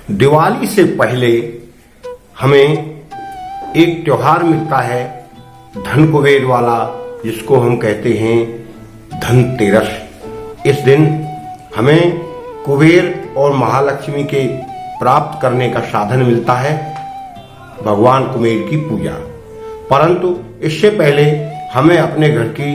दिवाली से पहले हमें एक त्योहार मिलता है धन कुबेर वाला, जिसको हम कहते हैं धनतेरस। इस दिन हमें कुबेर और महालक्ष्मी के प्राप्त करने का साधन मिलता है, भगवान कुबेर की पूजा। परंतु इससे पहले हमें अपने घर की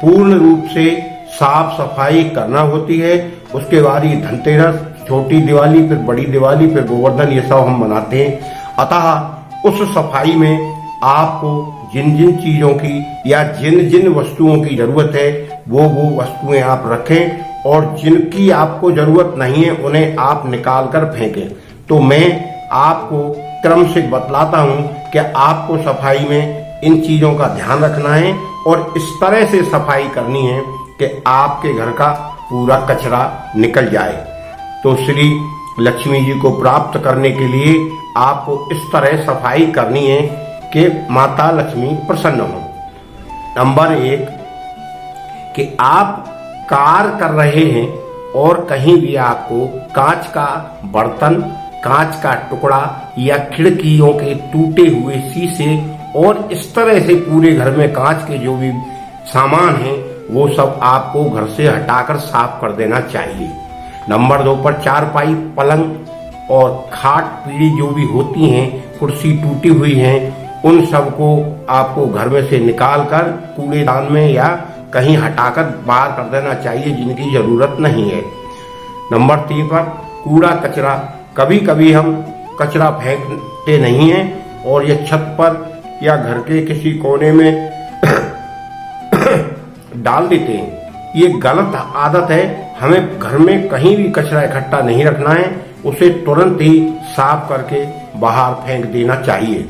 पूर्ण रूप से साफ सफाई करना होती है। उसके बाद ही धनतेरस, छोटी दिवाली, फिर बड़ी दिवाली, फिर गोवर्धन, ये सब हम मनाते हैं। अतः उस सफाई में आपको जिन जिन चीजों की या जिन जिन वस्तुओं की जरूरत है वो वस्तुएं आप रखें, और जिनकी आपको जरूरत नहीं है उन्हें आप निकाल कर फेंकें। तो मैं आपको क्रम से बतलाता हूं कि आपको सफाई में इन चीजों का ध्यान रखना है और इस तरह से सफाई करनी है कि आपके घर का पूरा कचरा निकल जाए। तो श्री लक्ष्मी जी को प्राप्त करने के लिए आपको इस तरह सफाई करनी है कि माता लक्ष्मी प्रसन्न हो। नंबर 1 कि आप कार्य कर रहे हैं और कहीं भी आपको कांच का बर्तन, कांच का टुकड़ा या खिड़कियों के टूटे हुए शीशे और इस तरह से पूरे घर में कांच के जो भी सामान हैं वो सब आपको घर से हटाकर साफ कर देना चाहिए। नंबर 2 पर चारपाई, पलंग और खाट पीढ़ी जो भी होती हैं, कुर्सी टूटी हुई हैं, उन सबको आपको घर में से निकाल कर कूड़ेदान में या कहीं हटाकर बाहर कर देना चाहिए जिनकी जरूरत नहीं है। नंबर 3 पर कूड़ा कचरा, कभी कभी हम कचरा फेंकते नहीं हैं और ये छत पर या घर के किसी कोने में डाल देते हैं। ये गलत आदत है। हमें घर में कहीं भी कचरा इकट्ठा नहीं रखना है, उसे तुरंत ही साफ करके बाहर फेंक देना चाहिए।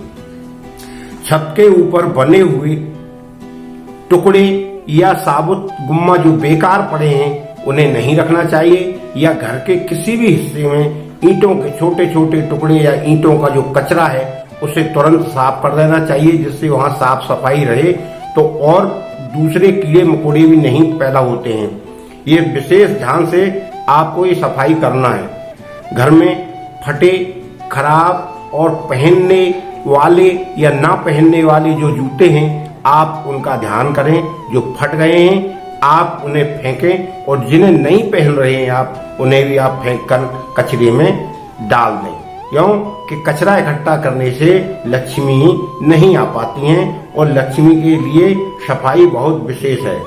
छत के ऊपर बने हुए टुकड़े या साबुत गुम्मा जो बेकार पड़े हैं उन्हें नहीं रखना चाहिए, या घर के किसी भी हिस्से में ईंटों के छोटे छोटे टुकड़े या ईंटों का जो कचरा है उसे तुरंत साफ कर देना चाहिए, जिससे वहां साफ सफाई रहे तो और दूसरे कीड़े मकोड़े भी नहीं पैदा होते हैं। ये विशेष ध्यान से आपको ये सफाई करना है। घर में फटे, खराब और पहनने वाले या ना पहनने वाले जो जूते हैं आप उनका ध्यान करें। जो फट गए हैं आप उन्हें फेंकें और जिन्हें नहीं पहन रहे हैं आप उन्हें भी आप फेंक कर कचरे में डाल दें, क्यों कि कचरा इकट्ठा करने से लक्ष्मी नहीं आ पाती हैं और लक्ष्मी के लिए सफाई बहुत विशेष है।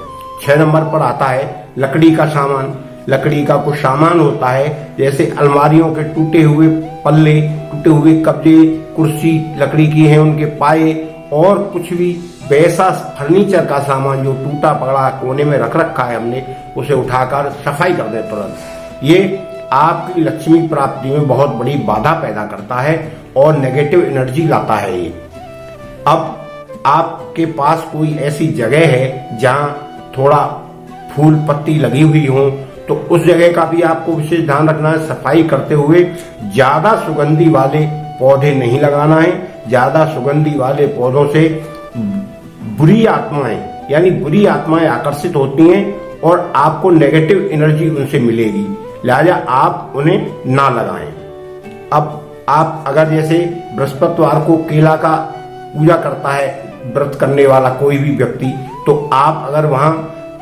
6 नंबर पर आता है लकड़ी का सामान। लकड़ी का कुछ सामान होता है जैसे अलमारियों के टूटे हुए पल्ले, टूटे हुए कब्जे, कुर्सी लकड़ी की है उनके पाए, और कुछ भी वैसा फर्नीचर का सामान जो टूटा पड़ा कोने में रख रखा है हमने, उसे उठाकर सफाई कर दें तुरंत। ये आपकी लक्ष्मी प्राप्ति में बहुत बड़ी बाधा पैदा करता है और नेगेटिव एनर्जी लाता है ये। अब आपके पास कोई ऐसी जगह है जहां थोड़ा फूल पत्ती लगी हुई हो तो उस जगह का भी आपको विशेष ध्यान रखना है। सफाई करते हुए ज्यादा सुगंधी वाले पौधे नहीं लगाना है। ज्यादा सुगंधी वाले पौधों से बुरी आत्माएं यानी बुरी आत्माएं आकर्षित होती हैं और आपको नेगेटिव एनर्जी उनसे मिलेगी, लिहाजा आप उन्हें ना लगाएं। अब आप अगर जैसे बृहस्पतिवार को केला का पूजा करता है व्रत करने वाला कोई भी व्यक्ति, तो आप अगर वहां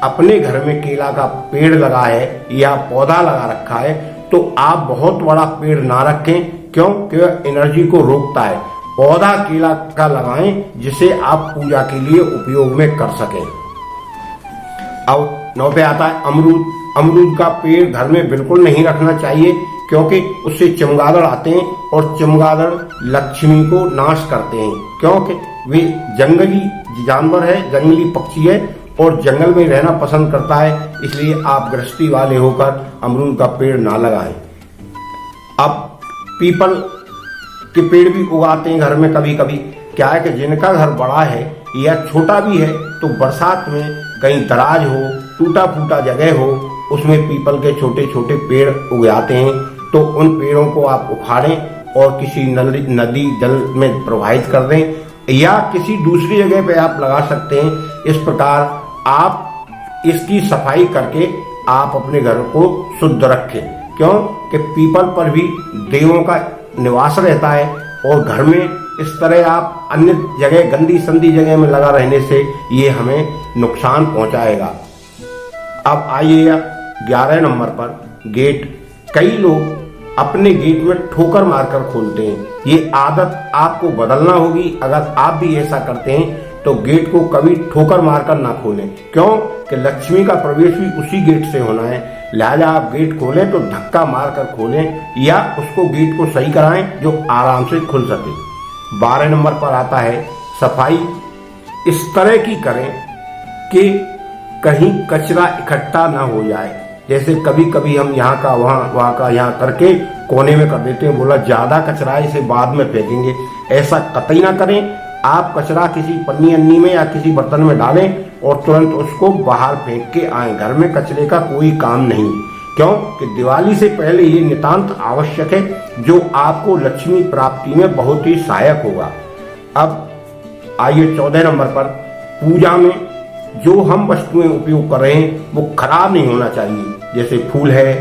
अपने घर में केला का पेड़ लगा है या पौधा लगा रखा है तो आप बहुत बड़ा पेड़ ना रखें, क्यों कि वह एनर्जी को रोकता है। पौधा केला का लगाएं जिसे आप पूजा के लिए उपयोग में कर सकें। अब 9 पे आता है अमरूद। अमरूद का पेड़ घर में बिल्कुल नहीं रखना चाहिए, क्योंकि उससे चमगादड़ आते हैं और चमगादड़ लक्ष्मी को नाश करते हैं, क्योंकि वे जंगली जानवर है, जंगली पक्षी है और जंगल में रहना पसंद करता है। इसलिए आप गृहस्थी वाले होकर अमरूद का पेड़ ना लगाएं। अब पीपल के पेड़ भी उगाते हैं घर में कभी कभी। क्या है कि जिनका घर बड़ा है या छोटा भी है तो बरसात में कहीं दराज हो, टूटा फूटा जगह हो, उसमें पीपल के छोटे छोटे पेड़ उग जाते हैं, तो उन पेड़ों को आप उखाड़ें और किसी नदी जल में प्रवाहित कर दें या किसी दूसरी जगह पे आप लगा सकते हैं। इस प्रकार आप इसकी सफाई करके आप अपने घर को शुद्ध रखें। क्यों कि पीपल पर भी देवों का निवास रहता है और घर में इस तरह आप अन्य जगह गंदी संदी जगह में लगा रहने से ये हमें नुकसान पहुंचाएगा। अब आइए 11 नंबर पर गेट। कई लोग अपने गेट में ठोकर मारकर खोलते हैं। ये आदत आपको बदलना होगी। अगर आप भी ऐसा करते हैं तो गेट को कभी ठोकर मारकर ना खोलें, क्यों कि लक्ष्मी का प्रवेश भी उसी गेट से होना है। लिहाजा आप गेट खोलें तो धक्का मारकर खोलें या उसको गेट को सही कराएं जो आराम से खुल सके। 12 नंबर पर आता है सफाई। इस तरह की करें कि कहीं कचरा इकट्ठा ना हो जाए। जैसे कभी कभी हम यहाँ का वहाँ का यहाँ करके कोने में कर देते हैं, बोला ज्यादा कचरा है इसे बाद में फेंकेंगे। ऐसा कतई ना करें। आप कचरा किसी पन्नी अन्नी में या किसी बर्तन में डालें और तुरंत उसको बाहर फेंक के आए। घर में कचरे का कोई काम नहीं, क्यों कि दिवाली से पहले ये नितांत आवश्यक है, जो आपको लक्ष्मी प्राप्ति में बहुत ही सहायक होगा। अब आइए 14 नंबर पर पूजा में जो हम वस्तुएं उपयोग कर रहे हैं वो खराब नहीं होना चाहिए। जैसे फूल है,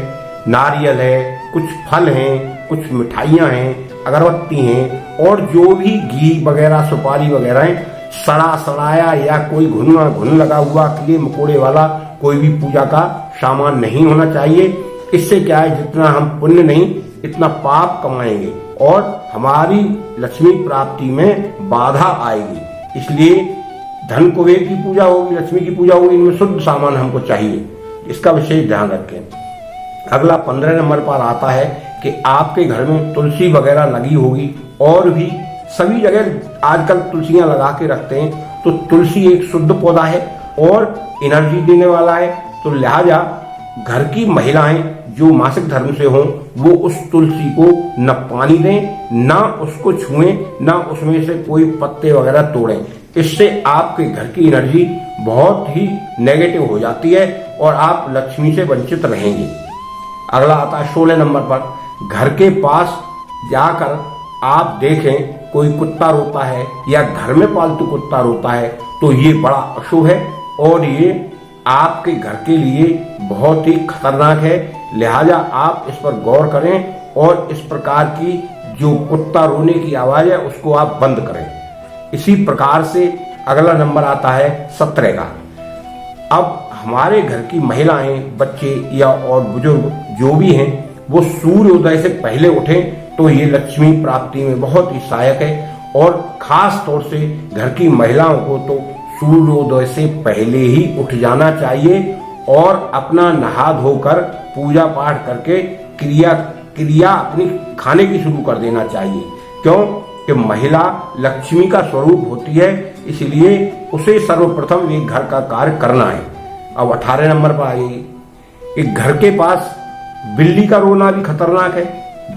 नारियल है, कुछ फल हैं, कुछ मिठाइयां हैं, अगरबत्ती हैं और जो भी घी वगैरह सुपारी वगैरह है, सड़ा सड़ाया या कोई घुन लगा हुआ कीड़े मकोड़े वाला कोई भी पूजा का सामान नहीं होना चाहिए। इससे क्या है, जितना हम पुण्य नहीं इतना पाप कमाएंगे और हमारी लक्ष्मी प्राप्ति में बाधा आएगी। इसलिए धन कुबेर की पूजा होगी, लक्ष्मी की पूजा होगी, इनमें शुद्ध सामान हमको चाहिए। इसका विशेष ध्यान रखें। अगला 15 नंबर पर आता है कि आपके घर में तुलसी वगैरह लगी होगी और भी सभी जगह आजकल तुलसियां लगा के रखते हैं। तो तुलसी एक शुद्ध पौधा है और एनर्जी देने वाला है। तो लिहाजा घर की महिलाएं जो मासिक धर्म से हों वो उस तुलसी को न पानी दें, ना उसको छुएं, ना उसमें से कोई पत्ते वगैरह तोड़ें। इससे आपके घर की एनर्जी बहुत ही नेगेटिव हो जाती है और आप लक्ष्मी से वंचित रहेंगे। अगला आता है 16 नंबर पर घर के पास जाकर आप देखें कोई कुत्ता रोता है या घर में पालतू कुत्ता रोता है तो ये बड़ा अशुभ है और ये आपके घर के लिए बहुत ही खतरनाक है। लिहाजा आप इस पर गौर करें और इस प्रकार की जो कुत्ता रोने की आवाज है उसको आप बंद करें। इसी प्रकार से अगला नंबर आता है 17 का। अब हमारे घर की महिलाएं, बच्चे या और बुजुर्ग जो भी हैं वो सूर्योदय से पहले उठें तो ये लक्ष्मी प्राप्ति में बहुत ही सहायक है। और खास तौर से घर की महिलाओं को तो सूर्योदय से पहले ही उठ जाना चाहिए और अपना नहा धोकर पूजा पाठ करके क्रिया अपनी खाने की शुरू कर देना चाहिए। क्यों कि महिला लक्ष्मी का स्वरूप होती है, इसलिए उसे सर्वप्रथम एक घर का कार्य करना है। अब 18 नंबर पर आइए। एक घर के पास बिल्ली का रोना भी खतरनाक है।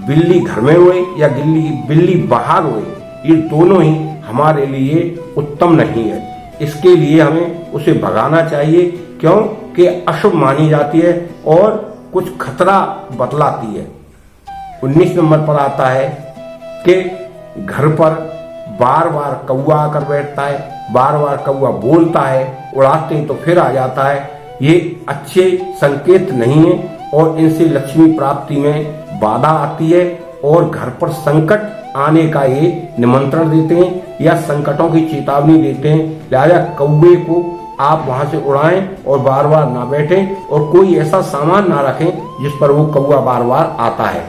बिल्ली घर में रोए या बिल्ली बाहर रोए, ये दोनों ही हमारे लिए उत्तम नहीं है। इसके लिए हमें उसे भगाना चाहिए, क्यों कि अशुभ मानी जाती है और कुछ खतरा बतलाती है। 19 नंबर पर आता है कि घर पर बार बार कौवा आकर बैठता है, बार बार कौवा बोलता है, उड़ाते हैं तो फिर आ जाता है। ये अच्छे संकेत नहीं है और इनसे लक्ष्मी प्राप्ति में बाधा आती है और घर पर संकट आने का ये निमंत्रण देते हैं या संकटों की चेतावनी देते हैं। लिहाजा कौवे को आप वहां से उड़ाएं और बार बार ना बैठें और कोई ऐसा सामान ना रखें जिस पर वो कौवा बार बार आता है।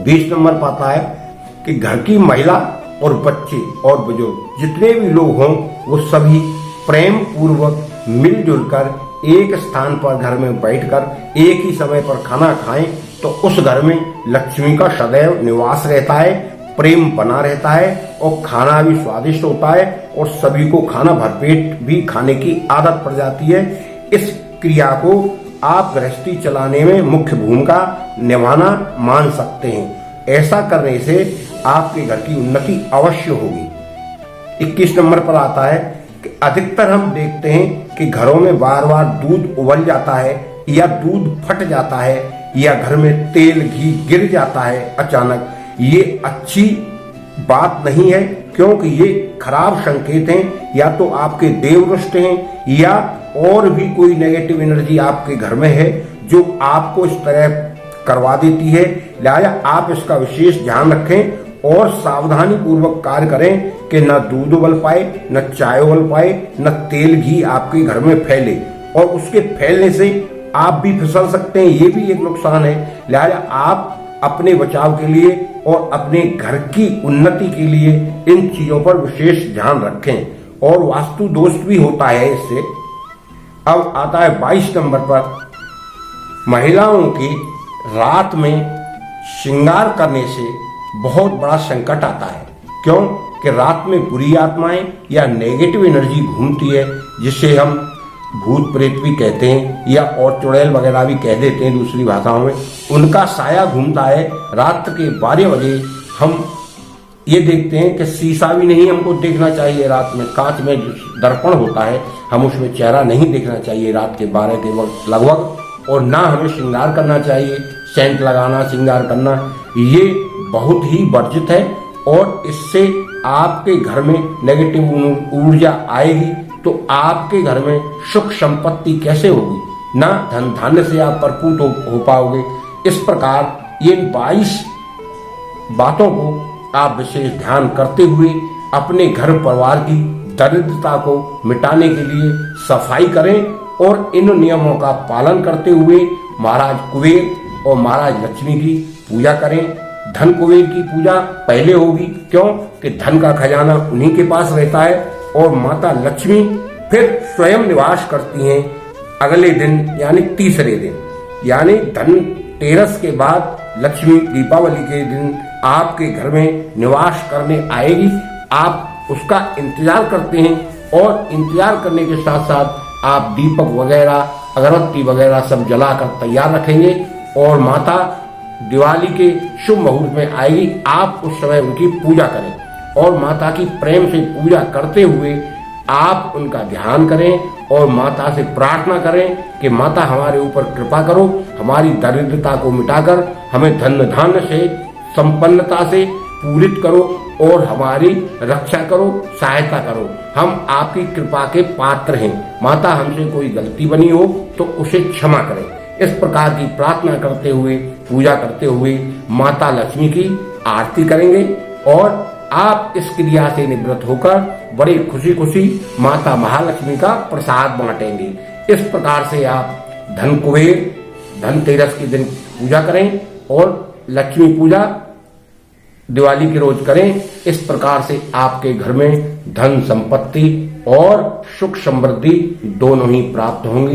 20 नंबर पर आता है कि घर की महिला और बच्चे और बुजुर्ग जितने भी लोग हों वो सभी प्रेम पूर्वक मिलजुल कर एक स्थान पर घर में बैठकर एक ही समय पर खाना खाएं तो उस घर में लक्ष्मी का सदैव निवास रहता है, प्रेम बना रहता है और खाना भी स्वादिष्ट होता है और सभी को खाना भरपेट भी खाने की आदत पड़ जाती है। इस क्रिया को आप गृहस्थी चलाने में मुख्य भूमिका निभाना मान सकते हैं। ऐसा करने से आपके घर की उन्नति अवश्य होगी। 21 नंबर पर आता है कि अधिकतर हम देखते हैं कि घरों में बार बार दूध उबल जाता है या दूध फट जाता है या घर में तेल घी गिर जाता है अचानक। ये अच्छी बात नहीं है, क्योंकि ये खराब संकेत हैं। या तो आपके देवदृष्ट हैं या और भी कोई नेगेटिव एनर्जी आपके घर में है जो आपको इस तरह करवा देती है। लिहाजा आप इसका विशेष ध्यान रखें और सावधानी पूर्वक कार्य करें कि न दूध उबल पाए, न चाय उबल पाए, न तेल घी आपके घर में फैले, और उसके फैलने से आप भी फिसल सकते हैं, ये भी एक नुकसान है। लिहाजा आप अपने बचाव के लिए और अपने घर की उन्नति के लिए इन चीजों पर विशेष ध्यान रखें। और वास्तु दोष भी होता है इससे। अब आता है 22 नंबर पर, महिलाओं की रात में श्रृंगार करने से बहुत बड़ा संकट आता है। क्यों कि रात में बुरी आत्माएं या नेगेटिव एनर्जी घूमती है, जिसे हम भूत प्रेत भी कहते हैं या और चुड़ैल वगैरह भी कह देते हैं दूसरी भाषाओं में। उनका साया घूमता है। रात के 12 बजे हम ये देखते हैं कि शीशा भी नहीं हमको देखना चाहिए रात में, कांच में दर्पण होता है, हम उसमें चेहरा नहीं देखना चाहिए रात के 12 के वक्त लगभग। और ना हमें श्रृंगार करना चाहिए, सेंट लगाना, श्रृंगार करना, ये बहुत ही वर्जित है। और इससे आपके घर में नेगेटिव ऊर्जा आएगी तो आपके घर में सुख संपत्ति कैसे होगी, ना धन धान्य से आप भरपूर हो पाओगे। इस प्रकार ये 22 बातों को आप विशेष ध्यान करते हुए अपने घर परिवार की दरिद्रता को मिटाने के लिए सफाई करें और इन नियमों का पालन करते हुए महाराज कुबेर और महाराज लक्ष्मी की पूजा करें। धन कुबेर की पूजा पहले होगी, क्यों कि धन का खजाना उन्हीं के पास रहता है, और माता लक्ष्मी फिर स्वयं निवास करती हैं अगले दिन यानी तीसरे दिन, यानी धनतेरस के बाद लक्ष्मी दीपावली के दिन आपके घर में निवास करने आएगी। आप उसका इंतजार करते हैं और इंतजार करने के साथ साथ आप दीपक वगैरह, अगरबत्ती वगैरह सब जलाकर तैयार रखेंगे और माता दिवाली के शुभ मुहूर्त में आएगी। आप उस समय उनकी पूजा करें और माता की प्रेम से पूजा करते हुए आप उनका ध्यान करें और माता से प्रार्थना करें कि माता हमारे ऊपर कृपा करो, हमारी दरिद्रता को मिटाकर हमें धन धान्य से संपन्नता से पूरित करो और हमारी रक्षा करो, सहायता करो। हम आपकी कृपा के पात्र हैं। माता हमसे कोई गलती बनी हो तो उसे क्षमा करें। इस प्रकार की प्रार्थना करते हुए, पूजा करते हुए माता लक्ष्मी की आरती करेंगे और आप इस क्रिया से निवृत्त होकर बड़ी खुशी खुशी माता महालक्ष्मी का प्रसाद बांटेंगे। इस प्रकार से आप धन कुबेर धनतेरस के दिन पूजा करें और लक्ष्मी पूजा दिवाली के रोज करें। इस प्रकार से आपके घर में धन संपत्ति और सुख समृद्धि दोनों ही प्राप्त होंगी।